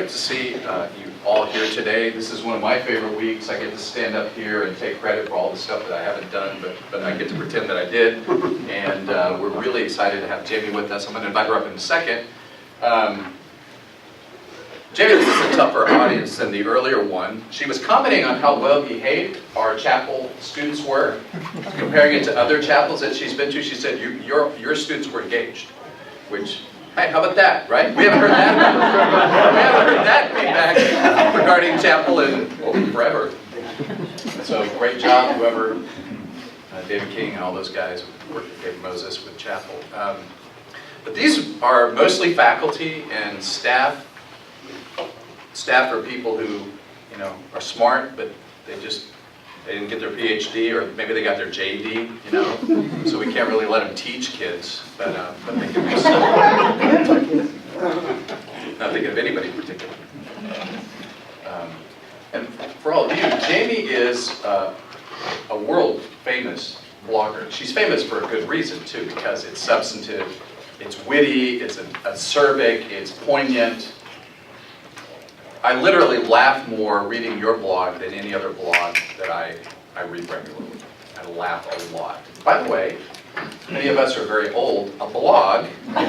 great to see you all here today. This is one of my favorite weeks. I get to stand up here and take credit for all the stuff that I haven't done, but I get to pretend that I did. And we're really excited to have Jamie with us. I'm going to invite her up in a second. Jamie, this is a tougher audience than the earlier one. She was commenting on how well behaved our chapel students were, comparing it to other chapels that she's been to. She said, your students were engaged, which, hey, how about that, right? We haven't heard that. We haven't heard that feedback regarding chapel in forever. So great job, whoever, David King and all those guys who worked with David Moses with chapel. But these are mostly faculty and staff. Staff are people who, are smart, but they didn't get their PhD, or maybe they got their JD, so we can't really let them teach kids, but they can do stuff. Not thinking of anybody in particular. And for all of you, Jamie is a world-famous blogger. She's famous for a good reason, too, because it's substantive, it's witty, it's acerbic, it's poignant. I literally laugh more reading your blog than any other blog that I read regularly. I laugh a lot. By the way, many of us are very old. A blog, a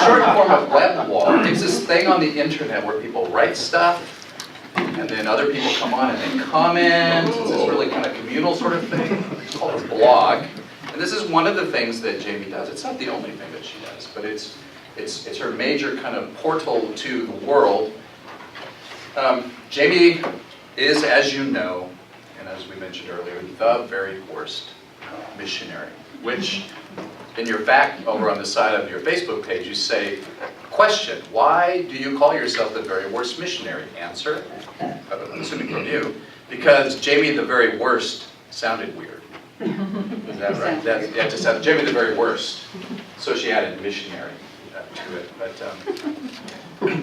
short form of web blog, it's this thing on the internet where people write stuff, and then other people come on and they comment. It's this really kind of communal sort of thing. It's called a blog. And this is one of the things that Jamie does. It's not the only thing that she does, but it's her major kind of portal to the world. Jamie is, as you know, and as we mentioned earlier, the very worst missionary, which in your fact over on the side of your Facebook page you say, question, why do you call yourself the very worst missionary? Answer, I'm assuming from you, because Jamie the very worst sounded weird. Is that right? Yeah, just Jamie the very worst. So she added missionary to it. But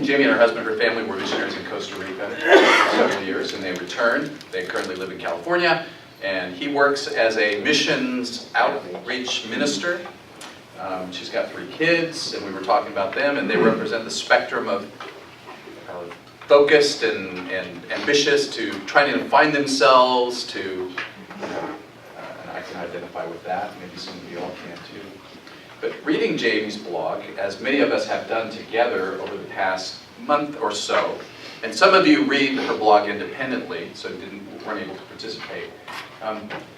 Jamie and her husband, her family were missionaries in Costa Rica for several years, and they returned. They currently live in California, and he works as a missions outreach minister. She's got 3 kids, and we were talking about them, and they represent the spectrum of focused and ambitious to trying to find themselves, to, and I can identify with that, maybe some of you all can too. But reading Jamie's blog, as many of us have done together over the past month or so, and some of you read her blog independently, so weren't able to participate.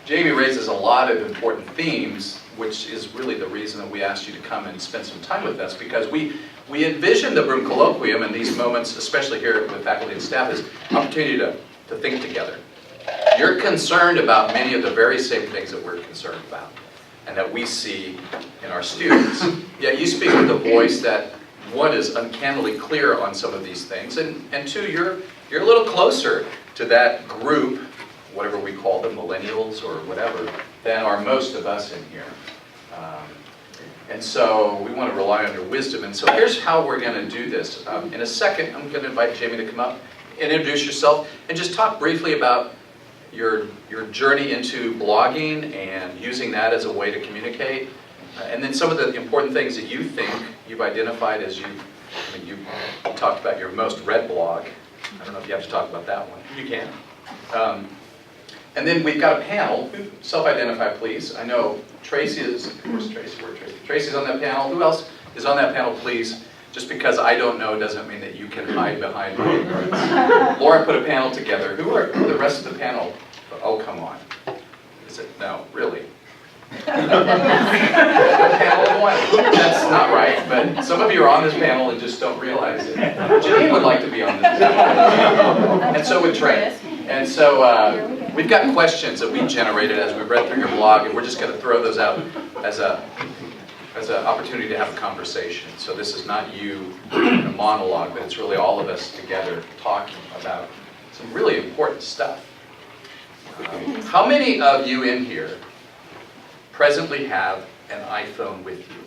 Jamie raises a lot of important themes, which is really the reason that we asked you to come and spend some time with us, because we envision the Broom Colloquium and these moments, especially here with faculty and staff, as an opportunity to think together. You're concerned about many of the very same things that we're concerned about, and that we see in our students. Yet you speak with a voice that, one, is uncannily clear on some of these things, and two, you're a little closer to that group, whatever we call them, millennials or whatever, than are most of us in here. And so we want to rely on your wisdom. And so here's how we're going to do this. In a second, I'm going to invite Jamie to come up and introduce yourself and just talk briefly about your journey into blogging and using that as a way to communicate, and then some of the important things that you think you've identified as you talked about your most read blog. I don't know if you have to talk about that one. You can. And then we've got a panel. Self-identify, please. I know Tracy is, of course, Tracy. Where's Tracy? Tracy's on that panel. Who else is on that panel, please? Just because I don't know doesn't mean that you can hide behind my words. Laura put a panel together. Who are the rest of the panel? Oh, come on. Is it? No, really. A panel of one. That's not right, but some of you are on this panel and just don't realize it. Janine would like to be on this panel. And so would Trey. And so we've got questions that we generated as we read through your blog, and we're just going to throw those out as an opportunity to have a conversation. So this is not you in a monologue, but it's really all of us together talking about some really important stuff. How many of you in here presently have an iPhone with you,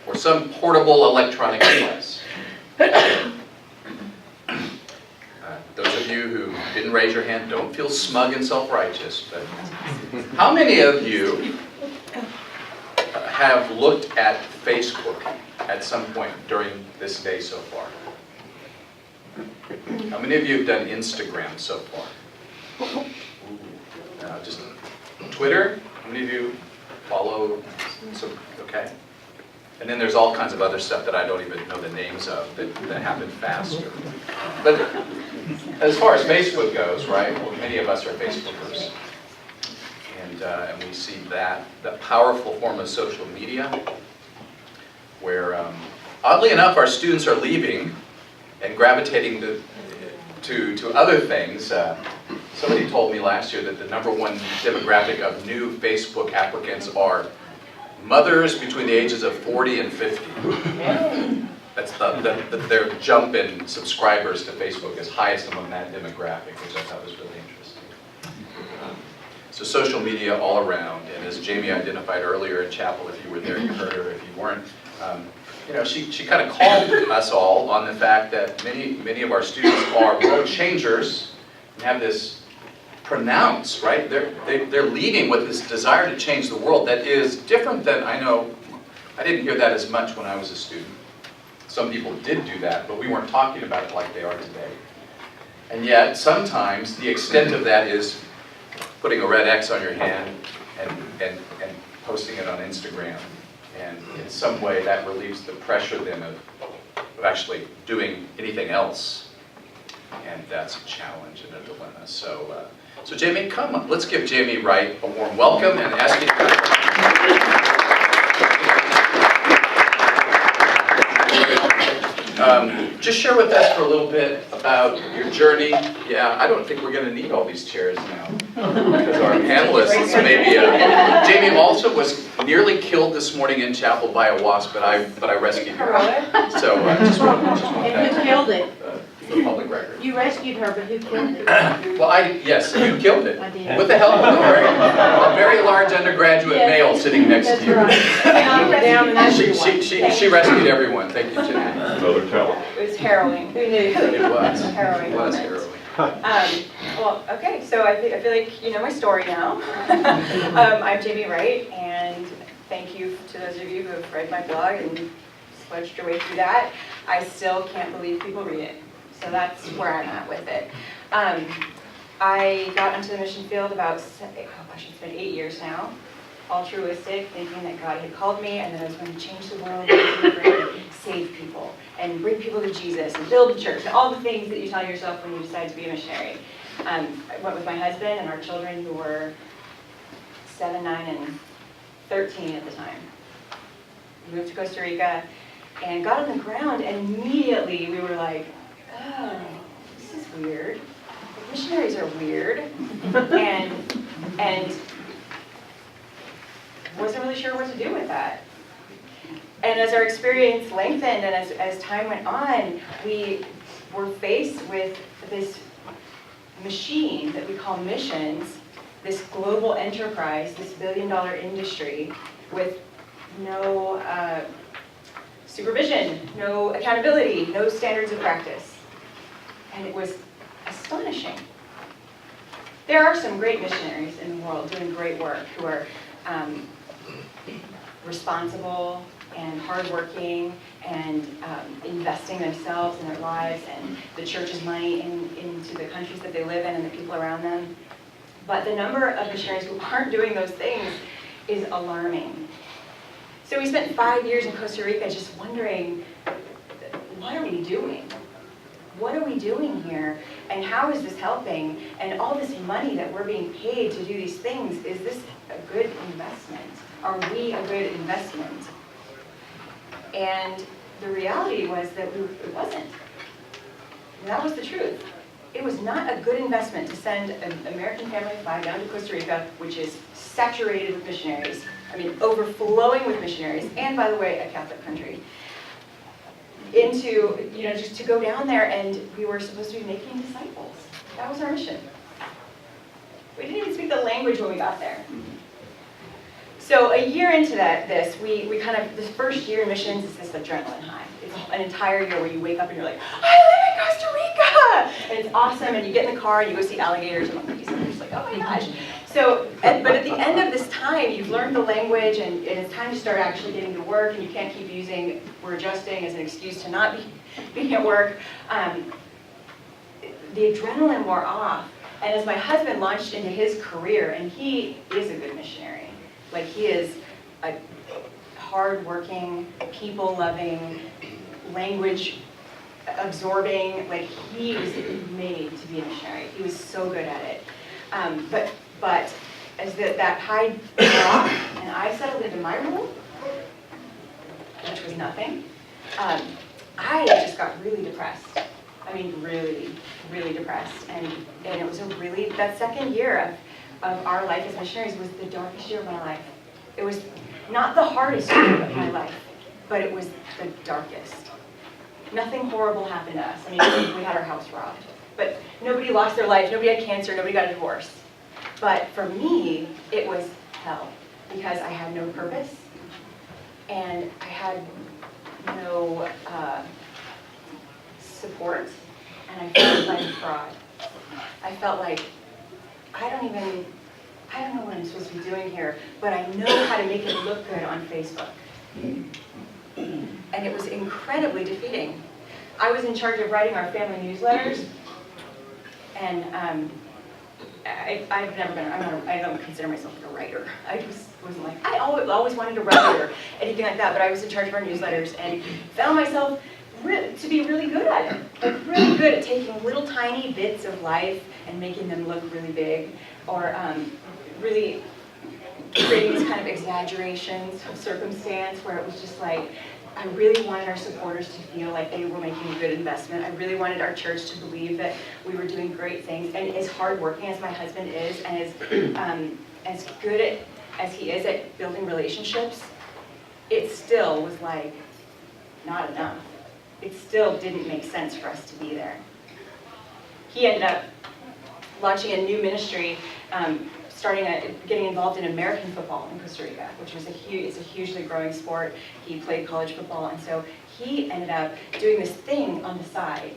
or some portable electronic device? Those of you who didn't raise your hand, don't feel smug and self-righteous, but how many of you have looked at Facebook at some point during this day so far? How many of you have done Instagram so far? Just Twitter? How many of you follow? Okay. And then there's all kinds of other stuff that I don't even know the names of that happen faster. But as far as Facebook goes, right, well, many of us are Facebookers. And we see that powerful form of social media where, oddly enough, our students are leaving and gravitating to other things. Somebody told me last year that the #1 demographic of new Facebook applicants are mothers between the ages of 40 and 50. That's their jump in subscribers to Facebook is highest among that demographic, which I thought was really interesting. So social media all around, and as Jamie identified earlier in chapel, if you were there, you heard her. If you weren't, she kind of called us all on the fact that many of our students are world changers and have this pronounce, right? They're leading with this desire to change the world that is different than, I didn't hear that as much when I was a student. Some people did do that, but we weren't talking about it like they are today. And yet, sometimes the extent of that is putting a red X on your hand and posting it on Instagram. And in some way, that relieves the pressure then of actually doing anything else. And that's a challenge and a dilemma. So Jamie, come on. Let's give Jamie Wright a warm welcome and ask you to just share with us for a little bit about your journey. Yeah, I don't think we're going to need all these chairs now because our panelists maybe. Jamie also was nearly killed this morning in chapel by a wasp, but I rescued her. So just want and who killed it? For public record. You rescued her, but who killed it? Well, yes, you killed it. I did. With the help of a very large undergraduate male sitting next to you. She rescued everyone. Thank you, Jenny. Another talent. It was harrowing. Who knew? It was. Harrowing. It was harrowing. Well, okay, so I feel like you know my story now. I'm Jamie Wright, and thank you to those of you who have read my blog and sludged your way through that. I still can't believe people read it. So that's where I'm at with it. I got into the mission field about, it's been 8 years now, altruistic, thinking that God had called me and that I was going to change the world, and save people, and bring people to Jesus, and build a church, and all the things that you tell yourself when you decide to be a missionary. I went with my husband and our children, who were 7, 9, and 13 at the time. We moved to Costa Rica and got on the ground, and immediately we were like, oh, this is weird. Missionaries are weird, and wasn't really sure what to do with that. And as our experience lengthened and as time went on, we were faced with this machine that we call missions, this global enterprise, this billion-dollar industry with no supervision, no accountability, no standards of practice. And it was astonishing. There are some great missionaries in the world doing great work who are responsible and hardworking and investing themselves and their lives and the church's money into the countries that they live in and the people around them. But the number of missionaries who aren't doing those things is alarming. So we spent 5 years in Costa Rica just wondering, what are we doing? What are we doing here? And how is this helping? And all this money that we're being paid to do these things, is this a good investment? Are we a good investment? And the reality was that it wasn't. And that was the truth. It was not a good investment to send an American family of 5 down to Costa Rica, which is saturated with missionaries. I mean, overflowing with missionaries, and by the way, a Catholic country. Into, just to go down there, and we were supposed to be making disciples. That was our mission. We didn't even speak the language when we got there. So a year into we kind of, this first year in missions is this adrenaline high. It's an entire year where you wake up and you're like, I live in Costa Rica! And it's awesome, and you get in the car and you go see alligators and monkeys, and you're just like, oh my gosh. So, but at the end of this time, you've learned the language, and it's time to start actually getting to work, and you can't keep using we're adjusting as an excuse to not being at work. the adrenaline wore off. And as my husband launched into his career, and he is a good missionary, like he is a hard-working, people-loving, language-absorbing, like he was made to be a missionary. He was so good at it. But as that tide dropped and I settled into my role, which was nothing, I just got really depressed. I mean, really, really depressed. And it was that second year of our life as missionaries was the darkest year of my life. It was not the hardest year of my life, but it was the darkest. Nothing horrible happened to us. I mean, we had our house robbed, but nobody lost their life, nobody had cancer, nobody got a divorce. But for me, it was hell, because I had no purpose, and I had no support, and I felt like a fraud. I felt like, I don't know what I'm supposed to be doing here, but I know how to make it look good on Facebook. And it was incredibly defeating. I was in charge of writing our family newsletters, and I've never been, I don't consider myself a writer. I just wasn't like, I always wanted to write or anything like that, but I was in charge of our newsletters and found myself to be really good at it. Like really good at taking little tiny bits of life and making them look really big, or really creating these kind of exaggerations of circumstance where it was just like, I really wanted our supporters to feel like they were making a good investment. I really wanted our church to believe that we were doing great things. And as hardworking as my husband is, and as good as he is at building relationships, it still was like not enough. It still didn't make sense for us to be there. He ended up launching a new ministry, getting involved in American football in Costa Rica, which was it's a hugely growing sport. He played college football, and so he ended up doing this thing on the side.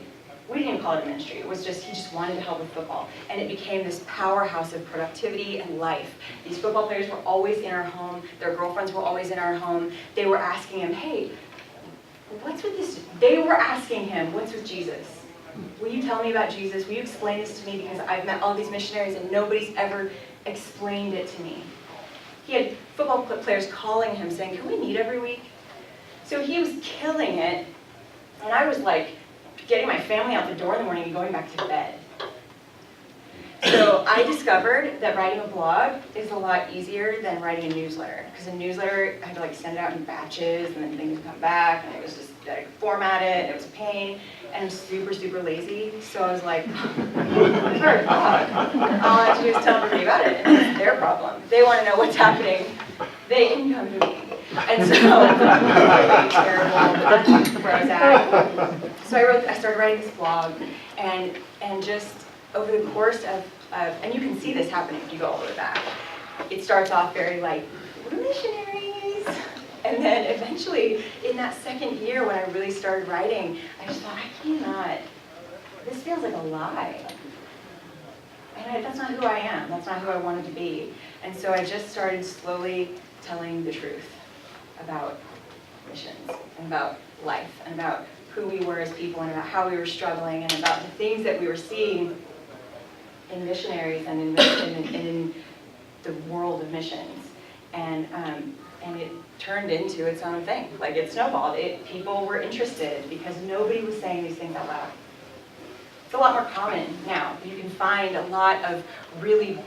We didn't even call it a ministry. It was just, he just wanted to help with football. And it became this powerhouse of productivity and life. These football players were always in our home. Their girlfriends were always in our home. They were asking him, hey, what's with this? They were asking him, what's with Jesus? Will you tell me about Jesus? Will you explain this to me? Because I've met all these missionaries and nobody's ever explained it to me. He had football players calling him saying, can we meet every week? So he was killing it, and I was like getting my family out the door in the morning and going back to bed. So I discovered that writing a blog is a lot easier than writing a newsletter, because a newsletter, I had to like send it out in batches, and then things would come back, and it was just like format it, and it was a pain, and I'm super, super lazy. So I was like, for a blog, all I have to do is tell everybody about it, and it's their problem. They want to know what's happening. They can come to me. And so, really terrible, but that's where I was at. So I started writing this blog, and just over the course of, and you can see this happening if you go all the way back. It starts off very like, we're missionaries. And then eventually, in that second year when I really started writing, I just thought, I cannot, this feels like a lie. And that's not who I am. That's not who I wanted to be. And so I just started slowly telling the truth about missions, and about life, and about who we were as people, and about how we were struggling, and about the things that we were seeing in missionaries and in the world of missions. And it turned into its own thing. Like, it snowballed. People were interested because nobody was saying these things out loud. It's a lot more common now. You can find a lot of really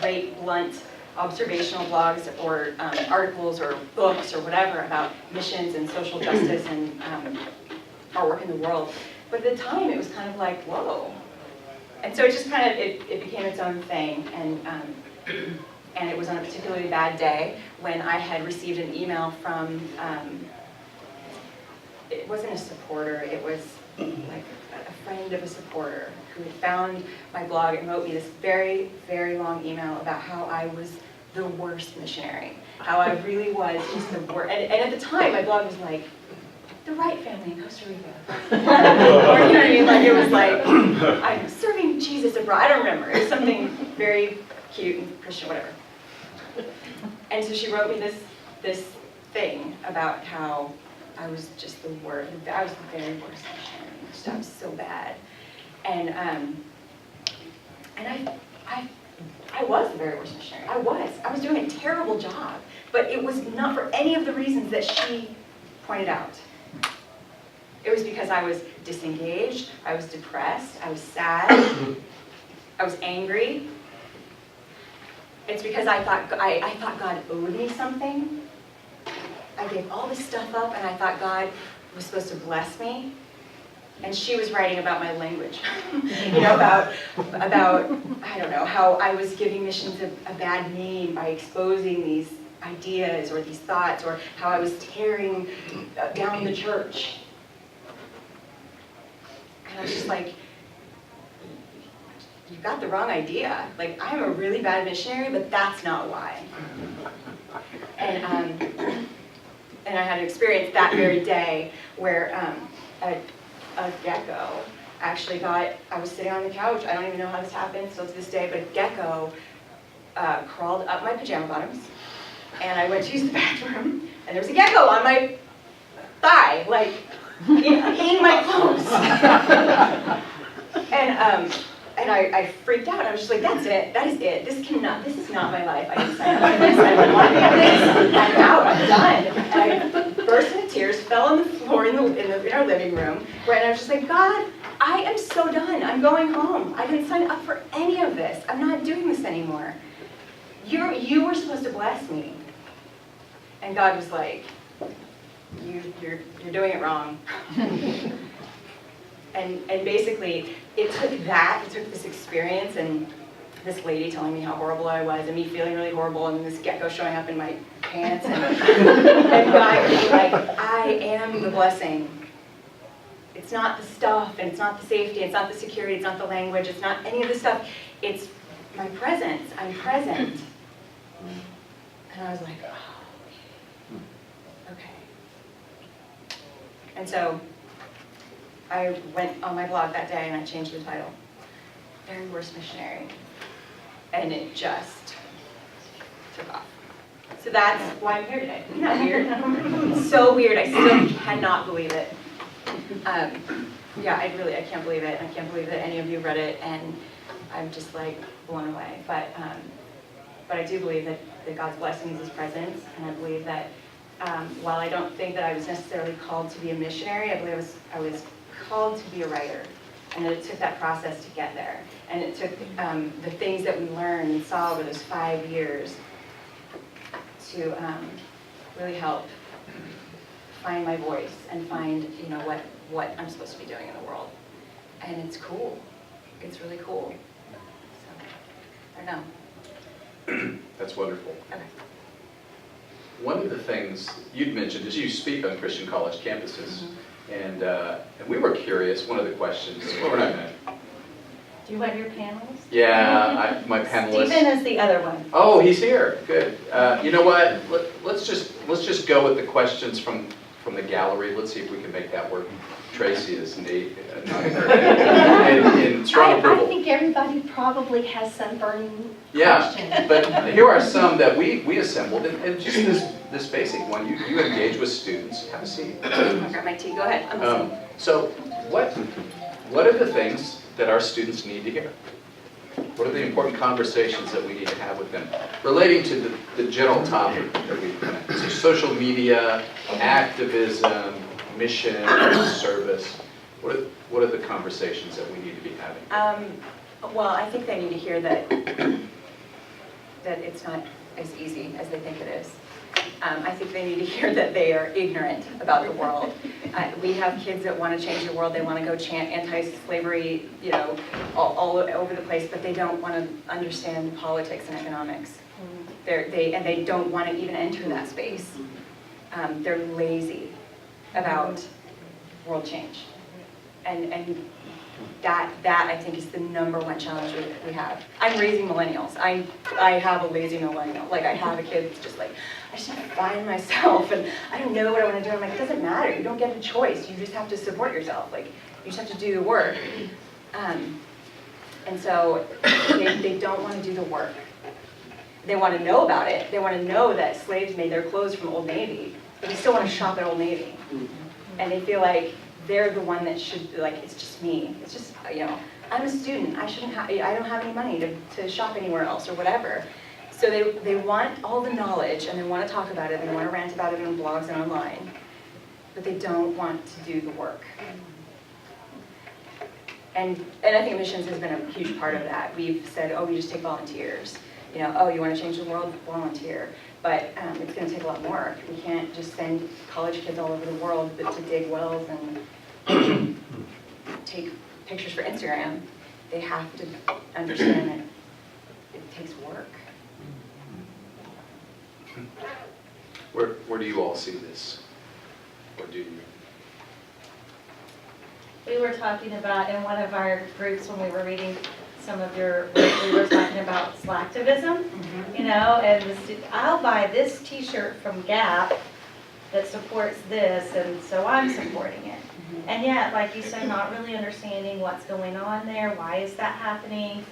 great, blunt, observational blogs or articles or books or whatever about missions and social justice and our work in the world. But at the time, it was kind of like, whoa. And so it just kind of, it became its own thing. And it was on a particularly bad day when I had received an email from, it wasn't a supporter, it was like a friend of a supporter who had found my blog and wrote me this very, very long email about how I was the worst missionary. How I really was just the worst. And at the time, my blog was like, the Wright family in Costa Rica. Or, you know what I mean? Like, it was like, I'm serving Jesus abroad. I don't remember. It was something very cute and Christian, whatever. And so she wrote me this thing about how I was just the worst. I was the very worst missionary. I was so bad. And And I was the very worst missionary. I was doing a terrible job, but it was not for any of the reasons that she pointed out. It was because I was disengaged, I was depressed, I was sad, I was angry. It's because I thought God owed me something. I gave all this stuff up and I thought God was supposed to bless me. And she was writing about my language, you know, about I don't know, how I was giving missions a bad name by exposing these ideas or these thoughts, or how I was tearing down the church. And I was just like, you've got the wrong idea. Like, I'm a really bad missionary, but that's not why. And I had an experience that very day where a gecko actually I was sitting on the couch, I don't even know how this happened still to this day, but a gecko crawled up my pajama bottoms, and I went to use the bathroom, and there was a gecko on my thigh, like, eating my clothes. And I freaked out. I was just like, that's it. That is it. This is not my life. I didn't sign up for this. I don't want to be on this. I'm out. I'm done. And I burst into tears, fell on the floor in our living room, and I was just like, God, I am so done. I'm going home. I didn't sign up for any of this. I'm not doing this anymore. You were supposed to bless me. And God was like, you're doing it wrong. And basically, it took this experience and this lady telling me how horrible I was, and me feeling really horrible, and this gecko showing up in my pants, and God being like, I am the blessing. It's not the stuff, and it's not the safety, it's not the security, it's not the language, it's not any of the stuff. It's my presence. I'm present. And I was like, oh, okay. And so I went on my blog that day and I changed the title, Very Worst Missionary, and it just took off. So that's why I'm here today. Isn't that weird? It's so weird. I still cannot believe it. Yeah, I can't believe it. I can't believe that any of you read it, and I'm just like blown away. But I do believe that God's blessing is His presence, and I believe that while I don't think that I was necessarily called to be a missionary, I believe I was called to be a writer, and that it took that process to get there. And it took the things that we learned and saw over those 5 years to really help find my voice and find, what I'm supposed to be doing in the world. And it's cool. It's really cool. So, I don't know. That's wonderful. Okay. One of the things you'd mentioned is you speak on Christian college campuses, and we were curious. One of the questions. What were I meant? Do you want your panelists? Yeah, my panelist. Stephen is the other one. Oh, he's here. Good. You know what? Let's just go with the questions from the gallery. Let's see if we can make that work. Tracy is in strong approval. I think everybody probably has some burning Yeah, questions. but here are some that we assembled, and just this basic one. You engage with students. Have a seat. I'll grab my tea. Go ahead. I'm listening. So, what are the things that our students need to hear? What are the important conversations that we need to have with them relating to the general topic that we've connected? So social media, activism, mission, service. What are the conversations that we need to be having? Well, I think they need to hear that it's not as easy as they think it is. I think they need to hear that they are ignorant about the world. We have kids that want to change the world. They want to go chant anti-slavery, all over the place, but they don't want to understand politics and economics. They don't want to even enter that space. They're lazy about world change, and that I think is the #1 challenge we have. I'm raising millennials. I have a lazy millennial. Like, I have a kid that's just like, I just have to find myself, and I don't know what I want to do. I'm like, it doesn't matter. You don't get a choice. You just have to support yourself. Like, you just have to do the work. And so they don't want to do the work. They want to know about it. They want to know that slaves made their clothes from Old Navy, but they still want to shop at Old Navy. And they feel like they're the one that should, like, it's just me. It's just, I'm a student. I don't have any money to shop anywhere else or whatever. So they want all the knowledge, and they want to talk about it, and they want to rant about it on blogs and online, but they don't want to do the work. And I think missions has been a huge part of that. We've said, oh, we just take volunteers. Oh, you want to change the world? Volunteer. But it's going to take a lot more. We can't just send college kids all over the world to dig wells and take pictures for Instagram. They have to understand that it takes work. Where do you all see this? Or do you? We were talking about in one of our groups when we were reading some of your work, we were talking about slacktivism, and I'll buy this t-shirt from Gap that supports this, and so I'm supporting it. And yet, like you said, not really understanding what's going on there, why is that happening,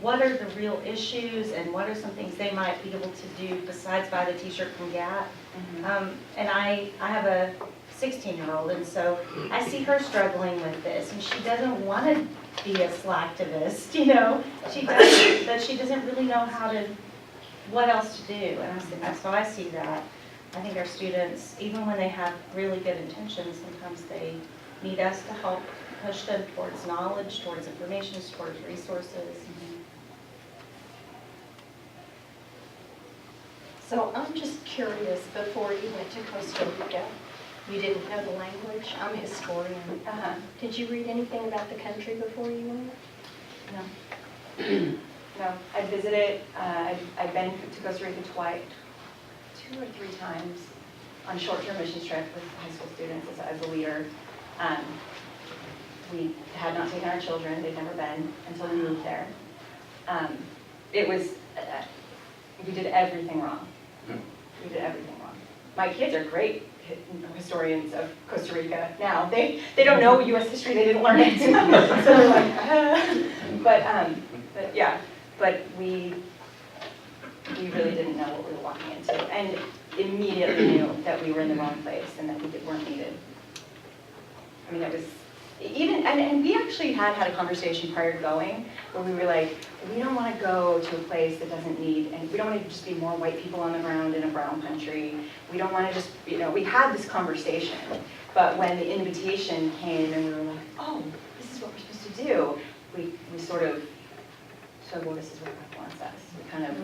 what are the real issues, and what are some things they might be able to do besides buy the t-shirt from Gap. And I have a 16-year-old, and so I see her struggling with this, and she doesn't want to be a slacktivist, she does, but she doesn't really know what else to do, and so I see that. I think our students, even when they have really good intentions, sometimes they need us to help push them towards knowledge, towards information, towards resources. So I'm just curious, before you went to Costa Rica, you didn't know the language. I'm a historian. Did you read anything about the country before you went? No. No, I visited, I've been to Costa Rica twice, 2 or 3 times on short-term mission trip with high school students as a leader. We had not taken our children, they'd never been until we moved there. It was, we did everything wrong. We did everything wrong. My kids are great historians of Costa Rica now. They don't know U.S. history, they didn't learn it. So they're like, but yeah, but we really didn't know what we were walking into, and immediately knew that we were in the wrong place and that we weren't needed. I mean, it was even, and we actually had a conversation prior to going where we were like, we don't want to go to a place that doesn't need, and we don't want to just be more white people on the ground in a brown country. We don't want to just, we had this conversation, but when the invitation came and we were like, oh, this is what we're supposed to do, we sort of said, well, this is what God wants us. We kind of,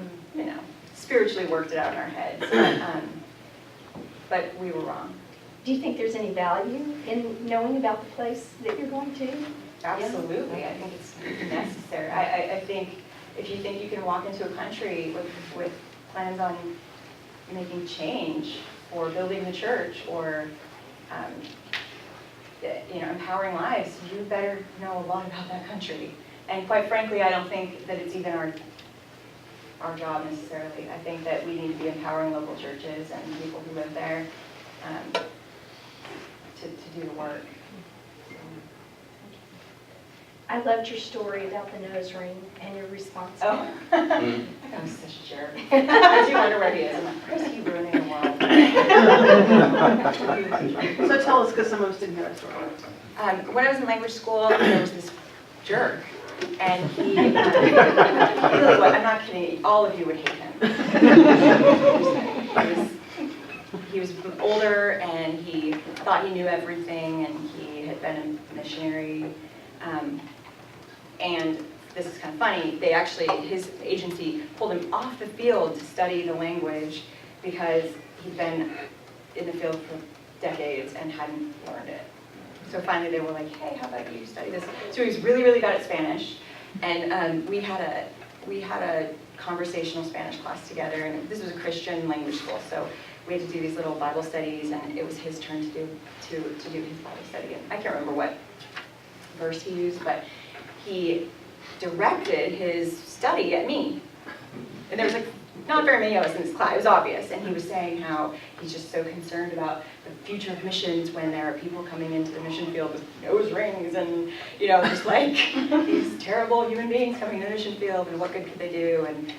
spiritually worked it out in our heads, but we were wrong. Do you think there's any value in knowing about the place that you're going to? Absolutely, I think it's necessary. I think if you think you can walk into a country with plans on making change or building the church or empowering lives, you better know a lot about that country. And quite frankly, I don't think that it's even our job necessarily. I think that we need to be empowering local churches and people who live there to do the work. I loved your story about the nose ring and your response. Oh, I was such a jerk. I do wonder where he is. I'm like, where is he ruining the world? So tell us, because some of us didn't hear that story. When I was in language school, there was this jerk, and he really was, I'm not kidding, all of you would hate him. He was older, and he thought he knew everything, and he had been a missionary. And this is kind of funny, his agency pulled him off the field to study the language because he'd been in the field for decades and hadn't learned it. So finally they were like, hey, how about you study this? So he was really, really bad at Spanish. And we had a conversational Spanish class together, and this was a Christian language school, so we had to do these little Bible studies, and it was his turn to do his Bible study. And I can't remember what verse he used, but he directed his study at me. And there was not very many of us in this class, it was obvious, and he was saying how he's just so concerned about the future of missions when there are people coming into the mission field with nose rings and, just like these terrible human beings coming to the mission field, and what good could they do, and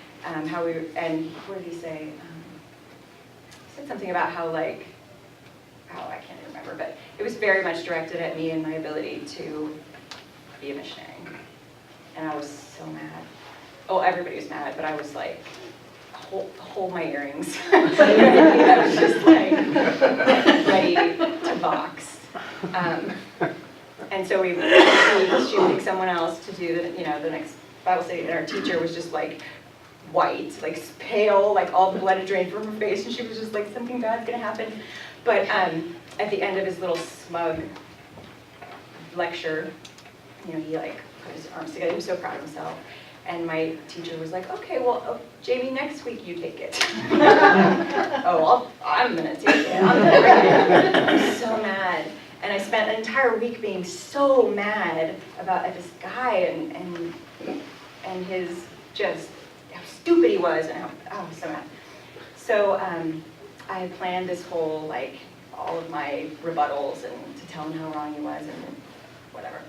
what did he say? He said something about how I can't remember. remember, but it was very much directed at me and my ability to be a missionary. And I was so mad. Oh, everybody was mad, but I was like, hold my earrings. I was just like ready to box. And so she would pick someone else to do the next Bible study, and our teacher was just like white, like pale, like all the blood had drained from her face, and she was just like, something bad's gonna happen. But at the end of his little smug lecture, he like put his arms together. He was so proud of himself. And my teacher was like, okay, well, Jamie, next week you take it. I'm gonna take it. I'm gonna bring it. I was so mad. And I spent an entire week being so mad at this guy and his just how stupid he was, and I was so mad. So I planned this whole, like, all of my rebuttals and to tell him how wrong he was and whatever.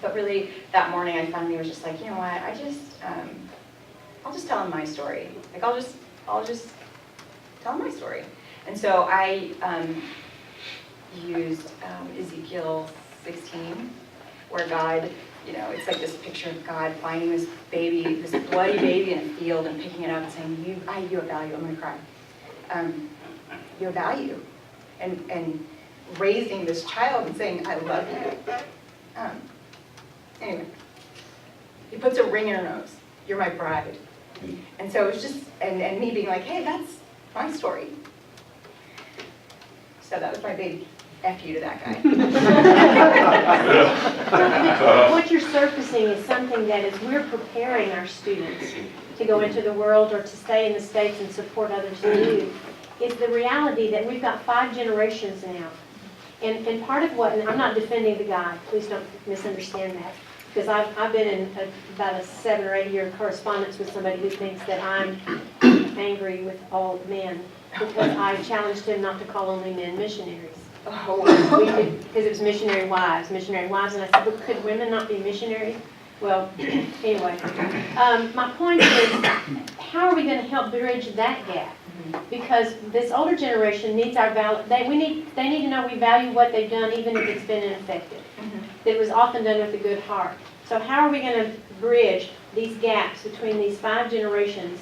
But really, that morning I finally was just like, you know what, I'll just tell him my story. Like, I'll just tell him my story. And so I used Ezekiel 16, where God, it's like this picture of God finding this baby, this bloody baby in a field and picking it up and saying, you have value, I'm gonna cry. You have value. And raising this child and saying, I love you. Anyway, he puts a ring in her nose. You're my bride. And so it was just, and me being like, hey, that's my story. So that was my big F you to that guy. What you're surfacing is something that as we're preparing our students to go into the world or to stay in the States and support others in need, is the reality that we've got 5 generations now. And part of what, and I'm not defending the guy, please don't misunderstand that, because I've been in about a 7 or 8 year correspondence with somebody who thinks that I'm angry with all men because I challenged him not to call only men missionaries. Because it was missionary wives, and I said, but could women not be missionaries? Well, anyway, my point is, how are we going to help bridge that gap? Because this older generation needs our value. They need to know we value what they've done, even if it's been ineffective. That it was often done with a good heart. So how are we going to bridge these gaps between these 5 generations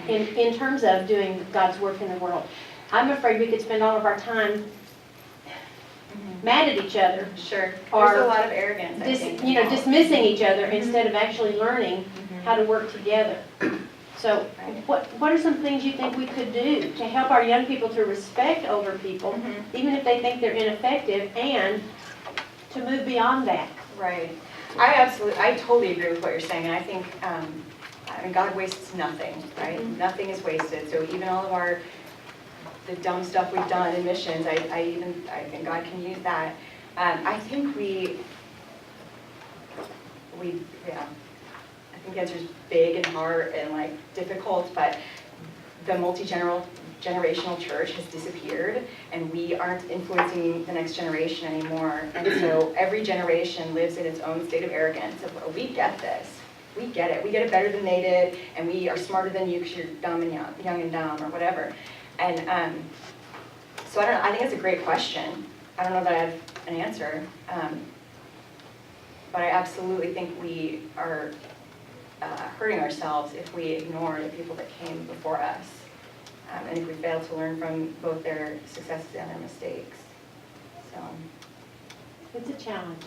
in terms of doing God's work in the world? I'm afraid we could spend all of our time mad at each other. Sure. Or there's a lot of arrogance, I think. Dismissing each other instead of actually learning how to work together. So what are some things you think we could do to help our young people to respect older people, even if they think they're ineffective, and to move beyond that? Right. I totally agree with what you're saying, and I think, God wastes nothing, right? Nothing is wasted. So even all of the dumb stuff we've done in missions, I think God can use that. I think I think the answer is big and hard and like difficult, but the multi-generational church has disappeared, and we aren't influencing the next generation anymore. And so every generation lives in its own state of arrogance of, oh, we get this. We get it. We get it better than they did, and we are smarter than you because you're dumb and young and dumb, or whatever. And so I don't know. I think it's a great question. I don't know that I have an answer, but I absolutely think we are hurting ourselves if we ignore the people that came before us, and if we fail to learn from both their successes and their mistakes. So It's a challenge.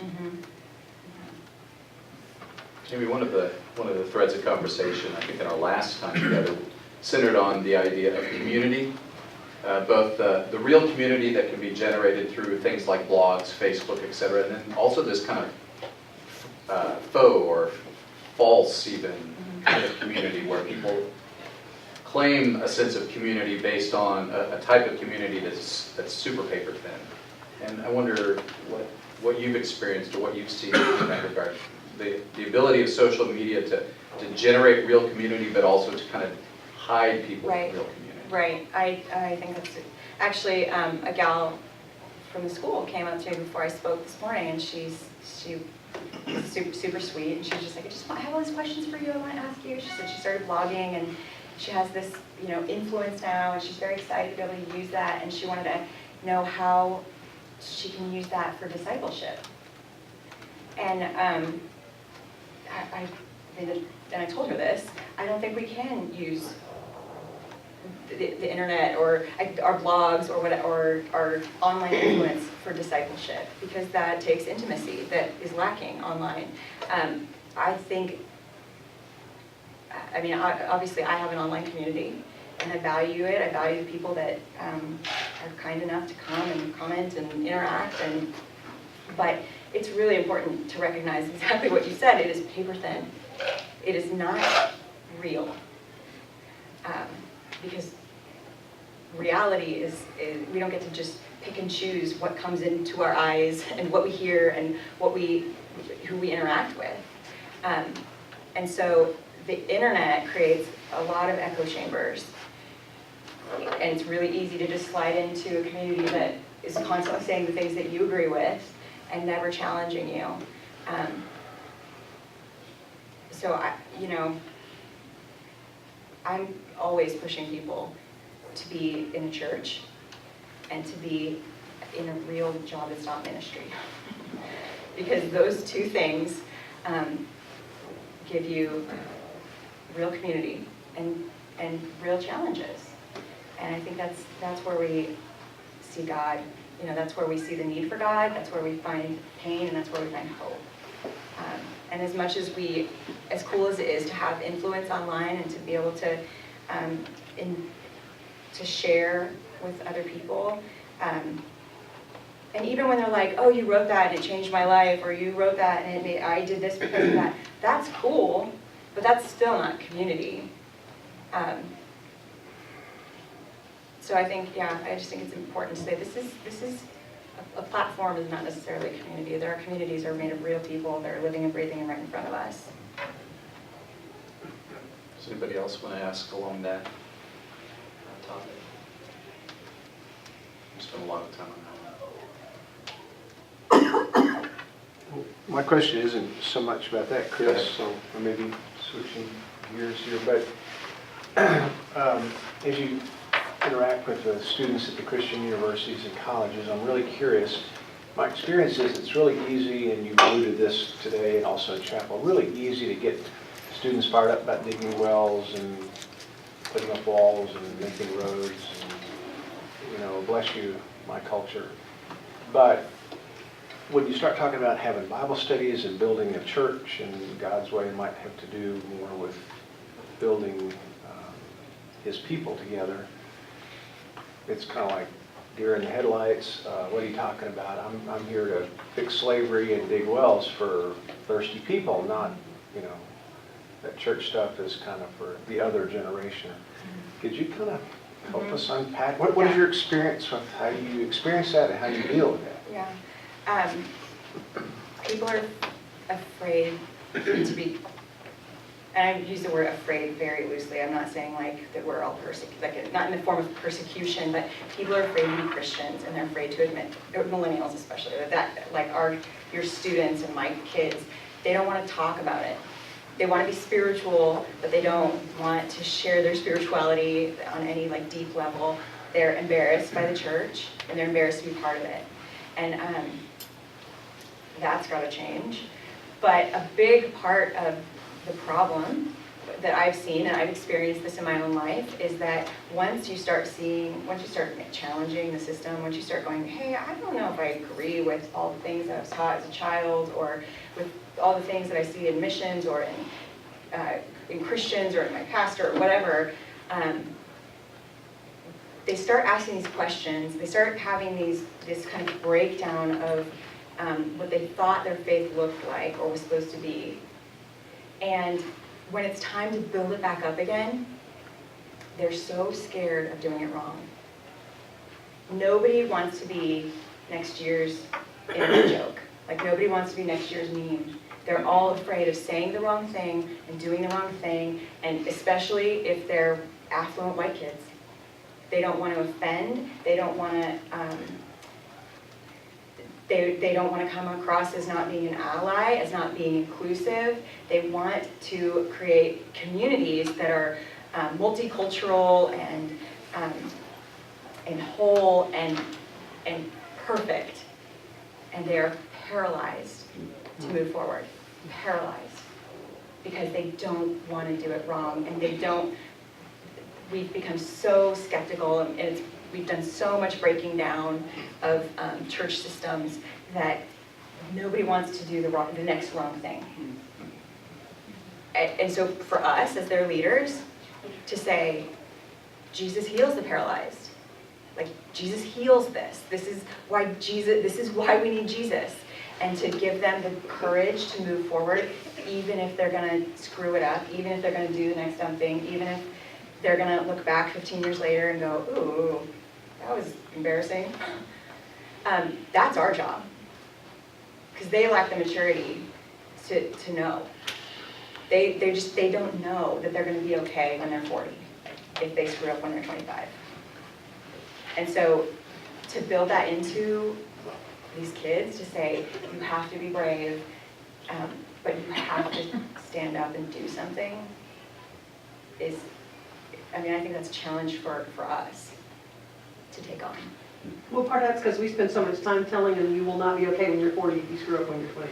Maybe one of the threads of conversation, I think in our last time together, centered on the idea of community, both the real community that can be generated through things like blogs, Facebook, etc., and then also this kind of faux or false even kind of community where people claim a sense of community based on a type of community that's super paper thin. And I wonder what you've experienced or what you've seen in that regard. The ability of social media to generate real community, but also to kind of hide people from real community. Right. I think that's actually a gal from the school came up to me before I spoke this morning, and she super sweet, and she was just like, I have all these questions for you I want to ask you. She said she started blogging, and she has this influence now, and she's very excited to be able to use that, and she wanted to know how she can use that for discipleship. And I told her this, I don't think we can use the internet or our blogs or our online influence for discipleship, because that takes intimacy that is lacking online. I think, obviously I have an online community and I value it. I value the people that are kind enough to come and comment and interact, but it's really important to recognize exactly what you said. It is paper thin. It is not real. Because reality is we don't get to just pick and choose what comes into our eyes and what we hear and who we interact with. And so the internet creates a lot of echo chambers. And it's really easy to just slide into a community that is constantly saying the things that you agree with and never challenging you. So I'm always pushing people to be in a church and to be in a real job that's not ministry. Because those two things give you real community and real challenges. And I think that's where we see God. That's where we see the need for God. That's where we find pain, and that's where we find hope. And as much as as cool as it is to have influence online and to be able to to share with other people, and even when they're like, oh, you wrote that and it changed my life, or you wrote that and I did this because of that, that's cool, but that's still not community. So I think, I just think it's important to say this is a platform is not necessarily a community. There are communities that are made of real people that are living and breathing and right in front of us. Does anybody else want to ask along that topic? We spent a lot of time on that. My question isn't so much about that, Chris, so I may be switching gears here, but as you interact with the students at the Christian universities and colleges, I'm really curious. My experience is it's really easy, and you alluded to this today and also in chapel, really easy to get students fired up about digging wells and putting up walls and making roads and, bless you, my culture. But when you start talking about having Bible studies and building a church in God's way, might have to do more with building His people together. It's kind of like deer in the headlights. What are you talking about? I'm here to fix slavery and dig wells for thirsty people, not, that church stuff is kind of for the other generation. Could you kind of help us unpack? What is your experience with how you experience that and how you deal with that? Yeah. People are afraid to be, and I use the word afraid very loosely. I'm not saying that we're all persecuted, not in the form of persecution, but people are afraid to be Christians, and they're afraid to admit, millennials especially, your students and my kids, they don't want to talk about it. They want to be spiritual, but they don't want to share their spirituality on any deep level. They're embarrassed by the church, and they're embarrassed to be part of it. And that's got to change. But a big part of the problem that I've seen, and I've experienced this in my own life, is that once you start challenging the system, once you start going, hey, I don't know if I agree with all the things that I was taught as a child, or with all the things that I see in missions, or in Christians, or in my pastor, or whatever, they start asking these questions. They start having this kind of breakdown of what they thought their faith looked like or was supposed to be. And when it's time to build it back up again, they're so scared of doing it wrong. Nobody wants to be next year's joke. Nobody wants to be next year's meme. They're all afraid of saying the wrong thing and doing the wrong thing, and especially if they're affluent white kids. They don't want to offend. They don't want to. They don't want to come across as not being an ally, as not being inclusive. They want to create communities that are multicultural and whole, and and perfect, and they are paralyzed to move forward, paralyzed, because they don't want to do it wrong, and we've become so skeptical, and we've done so much breaking down of church systems that nobody wants to do the next wrong thing. And so for us, as their leaders, to say, Jesus heals the paralyzed. Like, Jesus heals this. This is why we need Jesus. And to give them the courage to move forward, even if they're gonna screw it up, even if they're gonna do the next dumb thing, even if they're gonna look back 15 years later and go, ooh, that was embarrassing. That's our job. Because they lack the maturity to know. They don't know that they're gonna be okay when they're 40, if they screw up when they're 25. And so to build that into these kids, to say, you have to be brave, but you have to stand up and do something, I think that's a challenge for us to take on. Well, part of that's because we spend so much time telling them you will not be okay when you're 40 if you screw up when you're 20.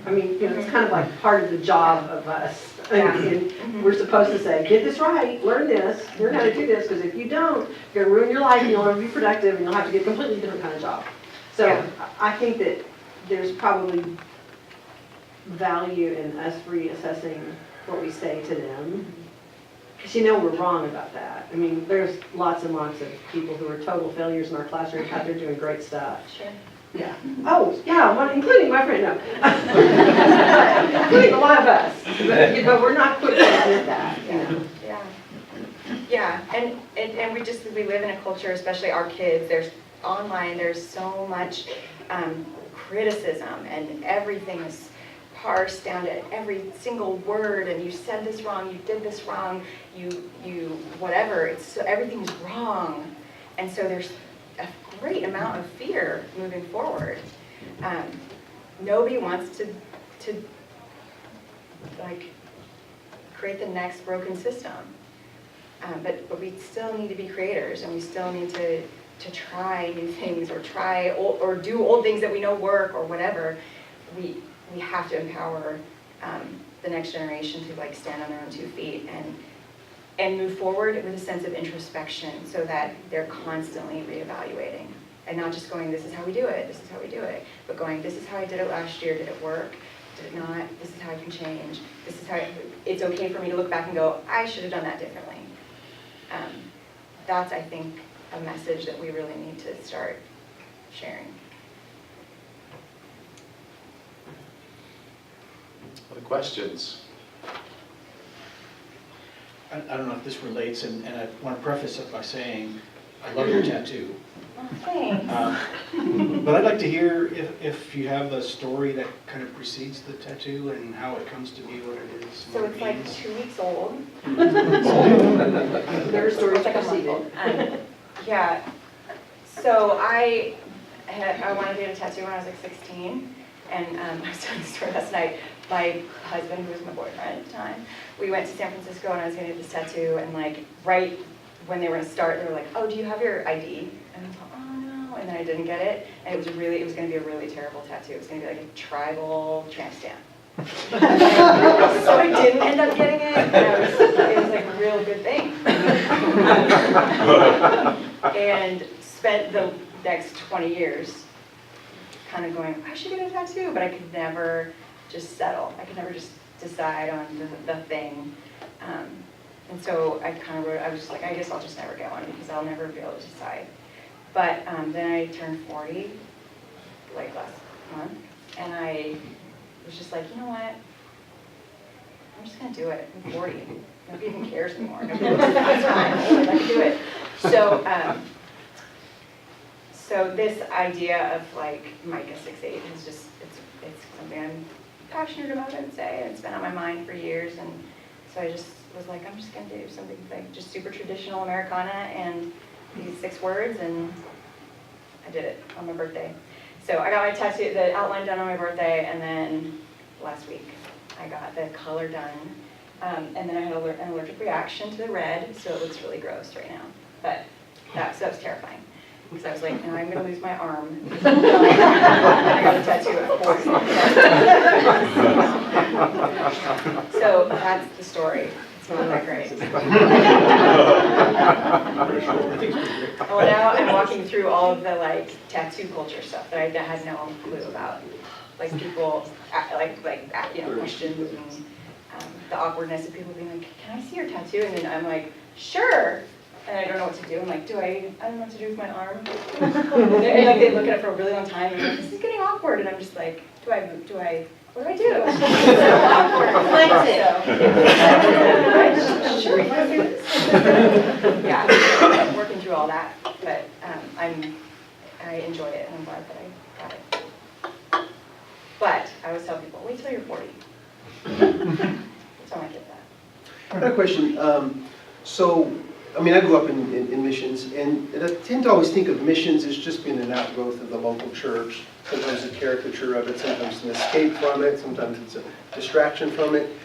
I mean, it's kind of like part of the job of us. And we're supposed to say, get this right, learn this, learn how to do this, because if you don't, you're going to ruin your life and you'll never be productive and you'll have to get a completely different kind of job. So Yeah. I think that there's probably value in us reassessing what we say to them. Because we're wrong about that. I mean, there's lots and lots of people who are total failures in our classroom out there doing great stuff. Sure. Yeah. Oh, yeah, including my friend, no. Including a lot of us. But we're not quick to admit that, Yeah, and we live in a culture, especially our kids, there's so much criticism, and everything is parsed down to every single word, and you said this wrong, you did this wrong, you whatever, everything's wrong. And so there's a great amount of fear moving forward. Nobody wants to like create the next broken system. But we still need to be creators, and we still need to try new things, or do old things that we know work, or whatever. We have to empower the next generation to like stand on their own 2 feet and move forward with a sense of introspection, so that they're constantly reevaluating and not just going, this is how we do it, but going, this is how I did it last year, did it work, did it not, this is how I can change, this is how it's okay for me to look back and go, I should have done that differently. That's, I think, a message that we really need to start sharing. Other questions? I don't know if this relates, and I want to preface it by saying, I love your tattoo. Oh, thanks. But I'd like to hear if you have a story that kind of precedes the tattoo and how it comes to be what it is. So it's like 2 weeks old. Their stories It's like a month old. Yeah. So I wanted to get a tattoo when I was like 16, and I was telling the story last night. My husband, who was my boyfriend at the time, we went to San Francisco, and I was going to get this tattoo, and like right when they were going to start, they were like, oh, do you have your ID? And I was like, oh no, and then I didn't get it, and it was going to be a really terrible tattoo. It was going to be like a tribal tramp stamp. So I didn't end up getting it, and it was like a real good thing. And spent the next 20 years kind of going, I should get a tattoo, but I could never just settle. I could never just decide on the thing. And so I kind of wrote, I was just like, I guess I'll just never get one because I'll never be able to decide. But then I turned 40, like last month, and I was just like, you know what? I'm just gonna do it. I'm 40. Nobody even cares anymore. Nobody looks at me. It's fine. I can do it. So this idea of like Micah 6:8 is just, it's something I'm passionate about, I'd say, and it's been on my mind for years. And so I just was like, I'm just gonna do something like just super traditional Americana and these 6 words, and I did it on my birthday. So I got my tattoo, the outline done on my birthday, and then last week I got the color done. And then I had an allergic reaction to the red, so it looks really gross right now. But that was terrifying. Because I was like, no, I'm gonna lose my arm. And I got a tattoo at 40. So that's the story. It's not that great. Well, now I'm walking through all of the like tattoo culture stuff that I had no clue about. Like people, questions and the awkwardness of people being like, can I see your tattoo? And then I'm like, sure. And I don't know what to do. I'm like, I don't know what to do with my arm. And like they look at it for a really long time and they're like, this is getting awkward. And I'm just like, what do I do? It's so awkward. Yeah, I'm working through all that, but I enjoy it and I'm glad that I got it. But I always tell people, wait till you're 40. So I get that. I have a question. I grew up in missions, and I tend to always think of missions as just being an outgrowth of the local church. Sometimes a caricature of it, sometimes an escape from it, sometimes it's a distraction from it.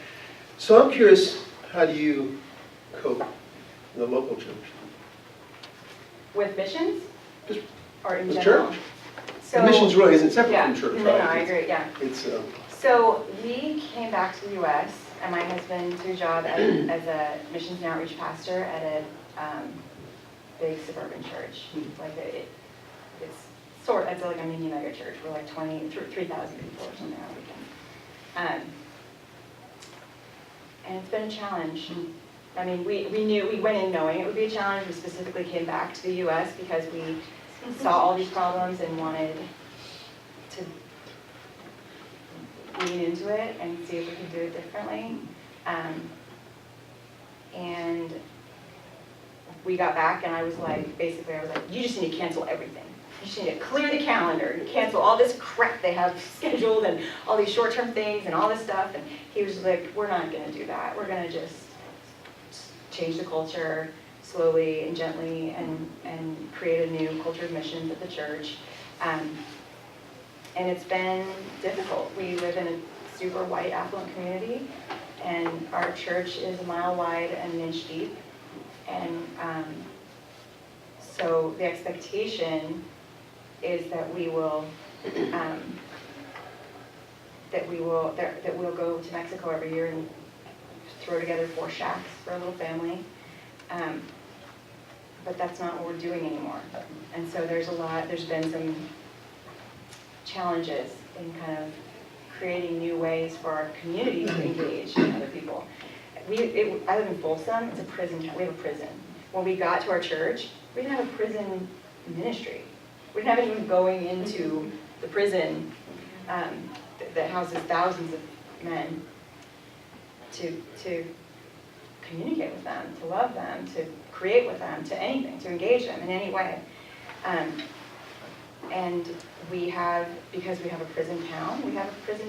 So I'm curious, how do you cope in the local church? With missions? Just Or in with general? church? So, Missions really isn't separate yeah, from church, no, right? no, I agree, yeah. It's So we came back to the U.S. and my husband took a job as a missions and outreach pastor at a big suburban church. It's like a mini mega church. We're like 3,000 people or something on weekends. And it's been a challenge. I mean, we went in knowing it would be a challenge. We specifically came back to the U.S. because we saw all these problems and wanted to lean into it and see if we could do it differently. And we got back and I was like, you just need to cancel everything. You just need to clear the calendar and cancel all this crap they have scheduled and all these short-term things and all this stuff. And he was like, we're not gonna do that. We're gonna just change the culture slowly and gently and create a new culture of missions at the church. And it's been difficult. We live in a super white, affluent community, and our church is a mile wide and an inch deep. And so the expectation is that we'll go to Mexico every year and throw together 4 shacks for a little family. But that's not what we're doing anymore. And so there's been some challenges in kind of creating new ways for our community to engage other people. I live in Folsom. It's a prison town. We have a prison. When we got to our church, we didn't have a prison ministry. We didn't have anyone going into the prison that houses thousands of men to communicate with them, to love them, to create with them, to anything, to engage them in any way. And because we have a prison town, we have a prison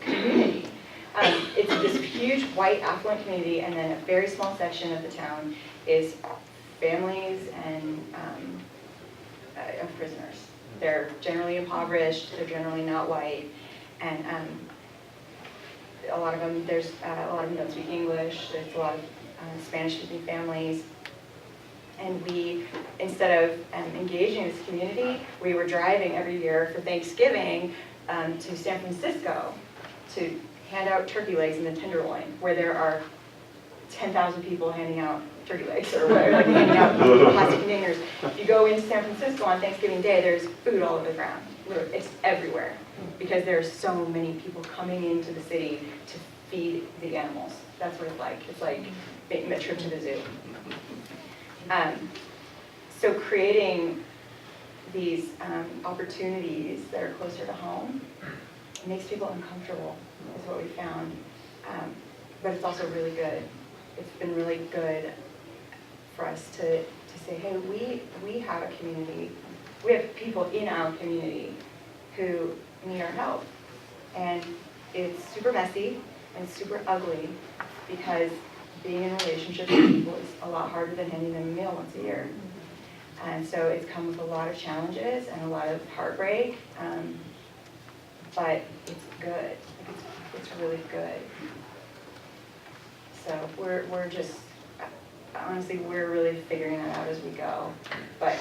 community. It's this huge white affluent community, and then a very small section of the town is families and of prisoners. They're generally impoverished, they're generally not white, and a lot of them don't speak English. There's a lot of Spanish-speaking families. And we, instead of engaging this community, we were driving every year for Thanksgiving to San Francisco to hand out turkey legs in the Tenderloin, where there are 10,000 people handing out turkey legs, or whatever, like handing out plastic containers. If you go into San Francisco on Thanksgiving Day, there's food all over the ground. It's everywhere, because there are so many people coming into the city to feed the animals. That's what it's like. It's like making a trip to the zoo. So creating these opportunities that are closer to home makes people uncomfortable, is what we found. But it's also really good. It's been really good for us to say, hey, we have a community. We have people in our community who need our help. And it's super messy and super ugly, because being in relationships with people is a lot harder than handing them a meal once a year. And so it's come with a lot of challenges and a lot of heartbreak, but it's good. It's really good. So we're just, honestly, we're really figuring that out as we go. But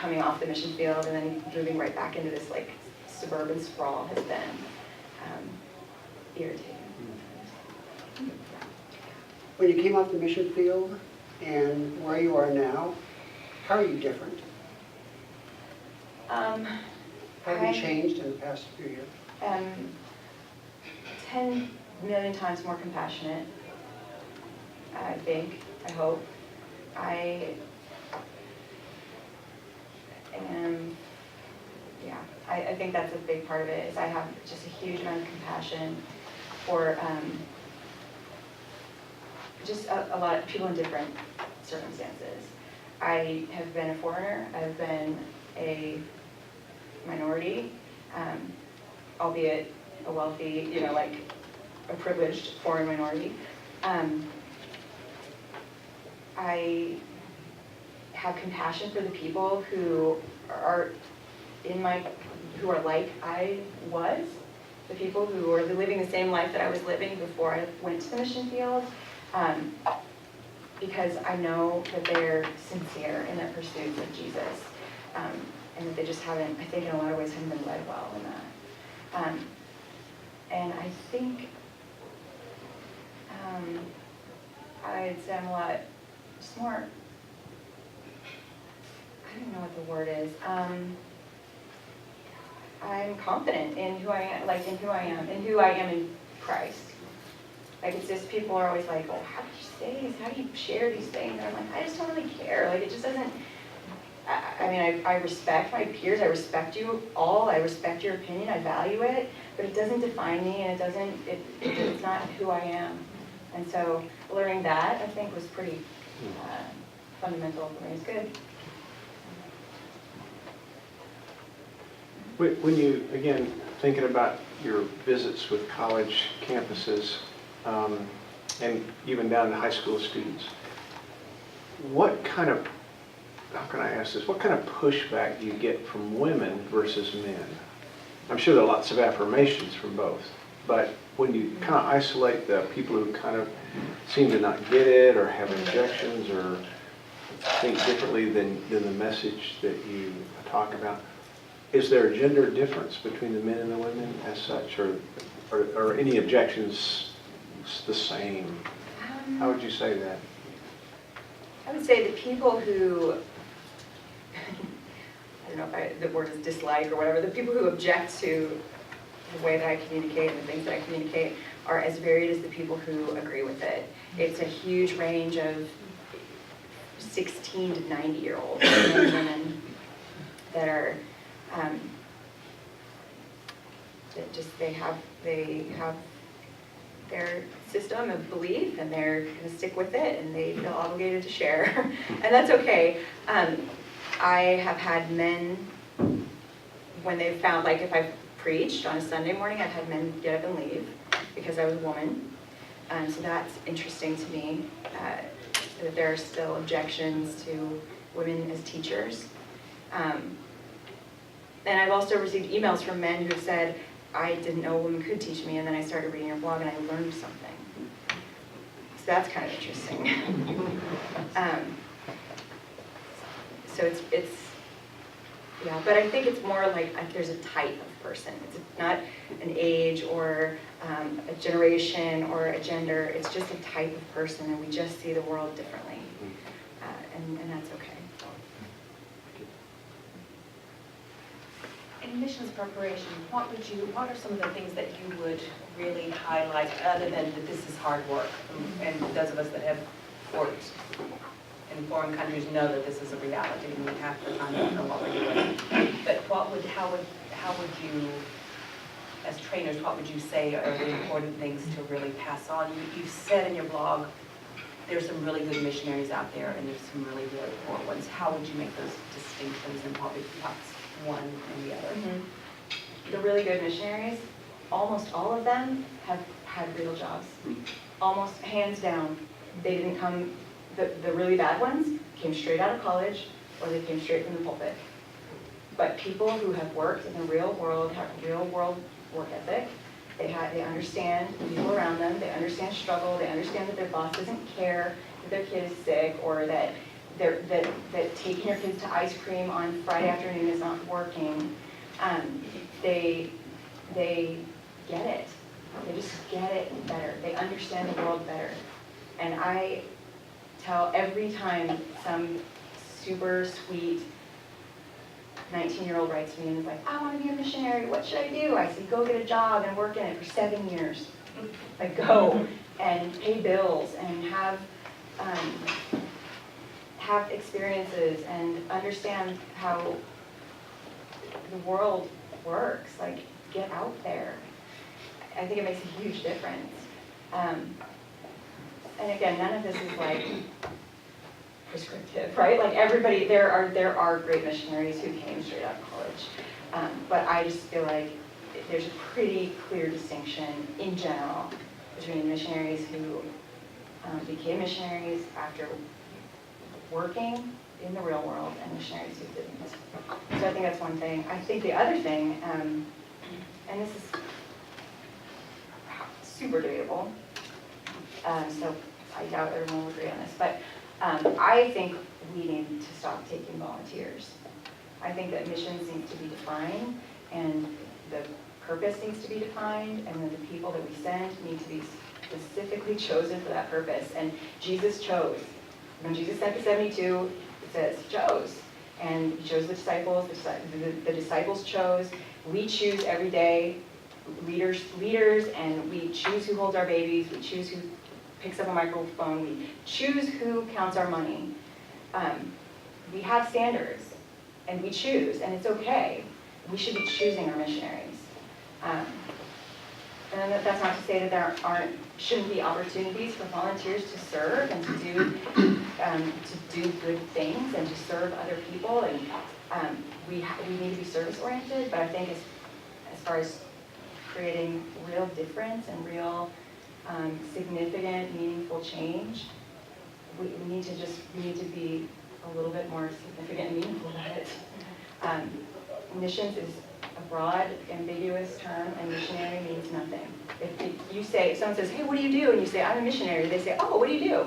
coming off the mission field and then moving right back into this like suburban sprawl has been irritating. When you came off the mission field and where you are now, how are you different? How have you changed in the past few years? 10 million times more compassionate, I think, I hope. I am, yeah, I think that's a big part of it, is I have just a huge amount of compassion for just a lot of people in different circumstances. I have been a foreigner, I've been a minority, albeit a wealthy, you know, like a privileged foreign minority. I have compassion for the people who are who are like I was, the people who are living the same life that I was living before I went to the mission field, because I know that they're sincere in their pursuits of Jesus, and that they just haven't, I think in a lot of ways, haven't been led well in that. And I think I'd say I'm a lot smart. I don't know what the word is. I'm confident in who I am, in who I am in Christ. Like, it's just, people are always like, oh, how do you say this? How do you share these things? And I'm like, I just don't really care. Like, it just doesn't, I mean, I respect my peers. I respect you all. I respect your opinion. I value it. But it doesn't define me, and it doesn't, it's not who I am. And so learning that, I think, was pretty fundamental for me. It's good. When you, again, thinking about your visits with college campuses, and even down to high school students, what kind of, how can I ask this, what kind of pushback do you get from women versus men? I'm sure there are lots of affirmations from both, but when you kind of isolate the people who kind of seem to not get it or have objections or think differently than the message that you talk about, is there a gender difference between the men and the women as such, or any objections the same? How would you say that? I would say the people who, I don't know if the word is dislike or whatever, the people who object to the way that I communicate and the things that I communicate are as varied as the people who agree with it. It's a huge range of 16 to 90-year-olds men and women that are, that just, they have their system of belief, and they're going to stick with it, and they feel obligated to share, and that's okay. I have had men, when they've found, like if I've preached on a Sunday morning, I've had men get up and leave because I was a woman, so that's interesting to me, that there are still objections to women as teachers. And I've also received emails from men who have said, I didn't know a woman could teach me, and then I started reading your blog and I learned something. So that's kind of interesting. So it's yeah, but I think it's more like there's a type of person. It's not an age or a generation or a gender. It's just a type of person, and we just see the world differently, and that's okay. In missions preparation, what are some of the things that you would really highlight, other than that this is hard work? And those of us that have worked in foreign countries know that this is a reality, and we have to kind of know what we're doing. But how would you, as trainers, what would you say are the important things to really pass on? You've said in your blog, there's some really good missionaries out there, and there's some really really poor ones. How would you make those distinctions, and what's one and the other? Mm-hmm. The really good missionaries, almost all of them have had real jobs. Almost hands down. They didn't come, the really bad ones came straight out of college, or they came straight from the pulpit. But people who have worked in the real world, have real world work ethic, they understand the people around them, they understand struggle, they understand that their boss doesn't care that their kid is sick, or that that taking your kids to ice cream on Friday afternoon is not working, they get it. They just get it better. They understand the world better. And I tell every time some super sweet 19-year-old writes to me and is like, I want to be a missionary, what should I do? I say, go get a job and work in it for 7 years. Like, go and pay bills and have experiences and understand how the world works. Like, get out there. I think it makes a huge difference. And again, none of this is like prescriptive, right? Like everybody, there are great missionaries who came straight out of college. But I just feel like there's a pretty clear distinction in general between missionaries who became missionaries after working in the real world and missionaries who didn't. So I think that's one thing. I think the other thing, and this is super debatable, so I doubt everyone will agree on this, but I think we need to stop taking volunteers. I think that missions needs to be defined, and the purpose needs to be defined, and then the people that we send need to be specifically chosen for that purpose. And Jesus chose. When Jesus sent the 72, it says he chose. And he chose the disciples, the disciples chose. We choose every day leaders, and we choose who holds our babies, we choose who picks up a microphone, we choose who counts our money. We have standards, and we choose, and it's okay. We should be choosing our missionaries. And that's not to say that there shouldn't be opportunities for volunteers to serve and to do good things and to serve other people, and we need to be service oriented. But I think as far as creating real difference and real significant, meaningful change, we need to be a little bit more significant and meaningful about it. Missions is a broad, ambiguous term, and missionary means nothing. If someone says, hey, what do you do? And you say, I'm a missionary, they say, oh, what do you do?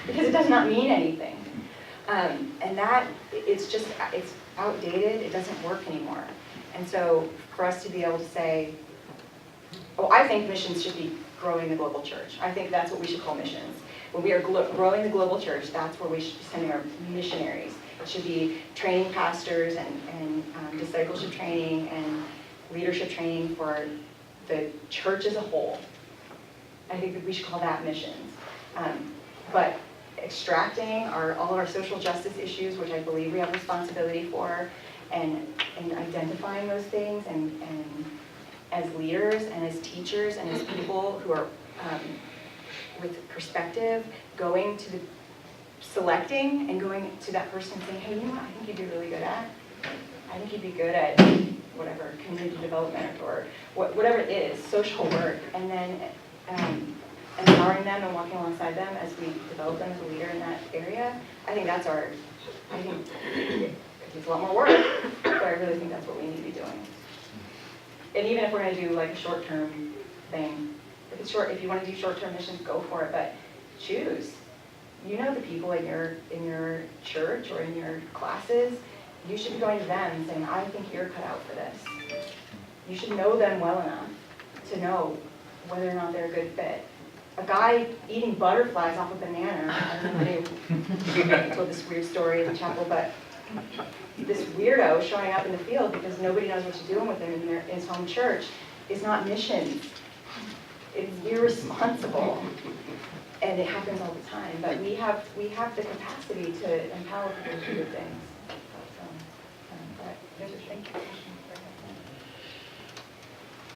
Because it does not mean anything. And that, it's outdated, it doesn't work anymore. And so for us to be able to say, oh, I think missions should be growing the global church. I think that's what we should call missions. When we are growing the global church, that's where we should be sending our missionaries. It should be training pastors and discipleship training and leadership training for the church as a whole. I think that we should call that missions. But extracting all of our social justice issues, which I believe we have responsibility for, and identifying those things, and as leaders and as teachers and as people who are with perspective, selecting and going to that person and saying, hey, you know what I think you'd be really good at? I think you'd be good at whatever, community development or whatever it is, social work, and then empowering them and walking alongside them as we develop them as a leader in that area. I think it takes a lot more work, but I really think that's what we need to be doing. And even if we're going to do like a short-term thing, if you want to do short-term missions, go for it, but choose. You know the people in your church or in your classes. You should be going to them and saying, I think you're cut out for this. You should know them well enough to know whether or not they're a good fit. A guy eating butterflies off a banana, I don't know if I told this weird story in the chapel, but this weirdo showing up in the field because nobody knows what to do with him in his home church is not missions. It's irresponsible. And it happens all the time, but we have the capacity to empower people to do good things.